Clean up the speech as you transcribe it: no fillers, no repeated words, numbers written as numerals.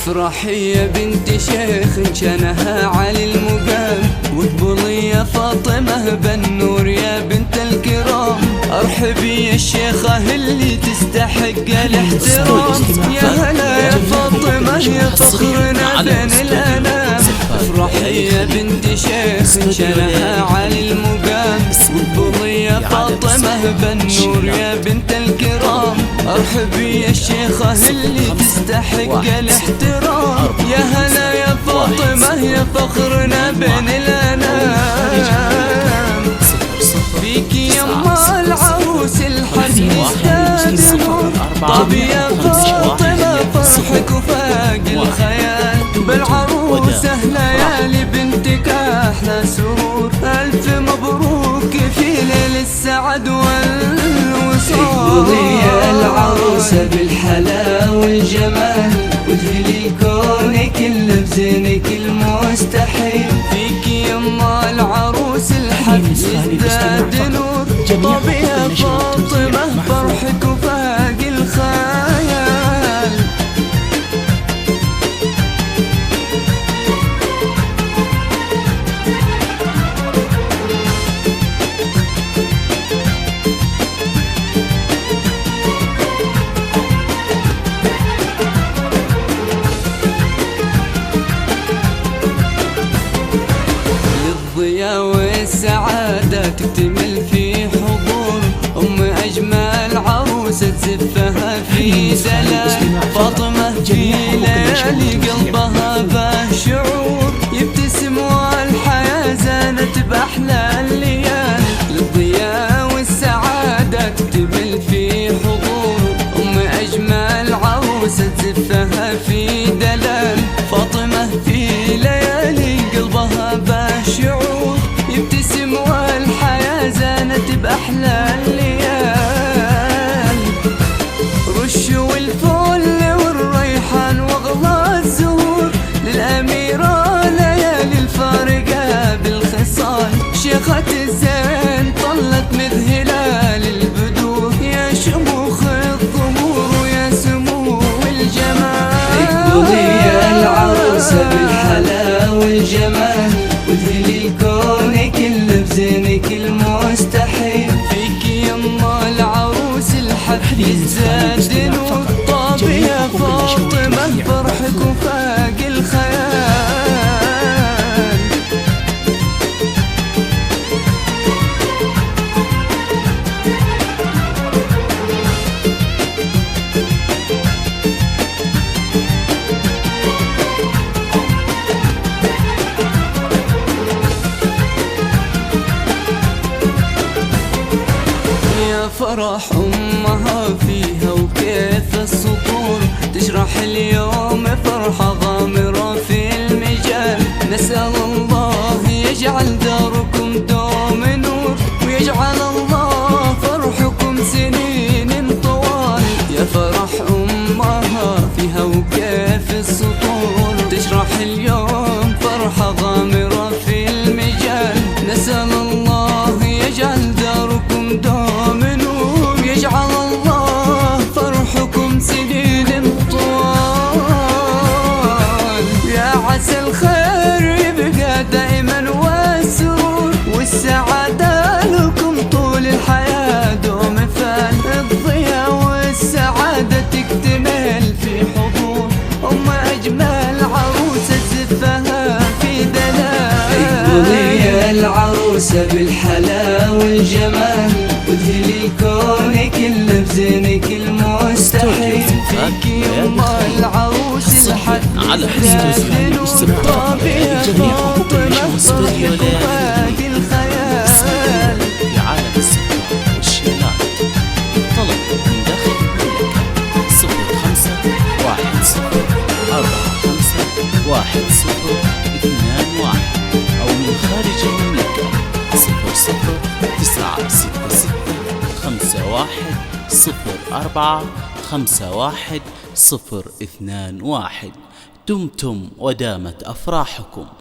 افرحي يا بنت شيخ كانها علي المقام، واقبلي يا فاطمة بالنور يا بنت الكرام. ارحبي يا الشيخة اللي تستحق الاحترام، يا هلا يا فاطمة يا فخرنا بين الانام. افرحي يا بنت شيخ كانها علي المقام، واقبلي يا فاطمة بالنور يا بنت الكرام. ارحبي يا الشيخة اللي تستحق الاحترام، يا هلا يا فاطمة يا فخرنا بين الانام. فيك يما العروس الحزن ازداد نور، طب يا فاطمة فرحك وفاق الخيال. بالعروسة ليالي بنتك احلى سرور، الف مبروك في ليل السعد والوصال. اقبلي يا العروسة بالحلا والجمال، وادخلي كونك اللي بزينك المستحيل. فيك يما العروس الحب يزداد نور، طب يا فاطمة فرحك وفاق الخيال. الضياء والسعادة تكتمل في حضور أجمل عروسة تزفها في دلال. فاطمة في ليالي قلبها به شعور، يبتسم والحياة زانت بأحلى الليال. للضياء والسعادة تكتمل في حضور أجمل عروسة تزفها في دلال. فاطمة في ليالي قلبها به شعور، يبتسم والحياة زانت بأحلى الليال. رش والفل والريحان واغلى الزهور، للأميرة ليالي الفارقة بالخصال. شيخة الزين طلت مذهلة للبدور، يا شموخ الظهور ويا سمو الجمال. اقبلي يا العروسة بالحلا والجمال، وادخلي كونك اللي بزينك المستحيل. فيك يما العروس الحب يزداد نور، طاب يا فاطمة فرحك وفاق الخيال. فرح أمها فيها وكيف السطور، تشرح اليوم فرحة غامرة في المجال. نسأل الله يجعل داركم دوم نور، ويجعل الله فرحكم سنين طوال. يا فرح أمها فيها وكيف السطور، تشرح اليوم فرحة غامرة في المجال. نسأل الله يجعل داركم دوم نور، يجعل الله فرحكم سنين طوال. يا عسى الخير يبقى دائما والسرور، والسعادة لكم طول الحياة دوم فال. الضياء والسعادة تكتمل في حضور أجمل عروسة زفها في دلال. اقبلي يا العروسة بالحلا والجمال، وادخلي كونك اللي بزينك المستحيل. فيك يما العروس الحد يزداد نور، طاب يا فاطمة فرحك وفاق الخيال. في عالم السفر والشيلات، طلب من داخل المملكة 0515451021 أو من خارج المملكة 009661045102. دمتم ودامت أفراحكم.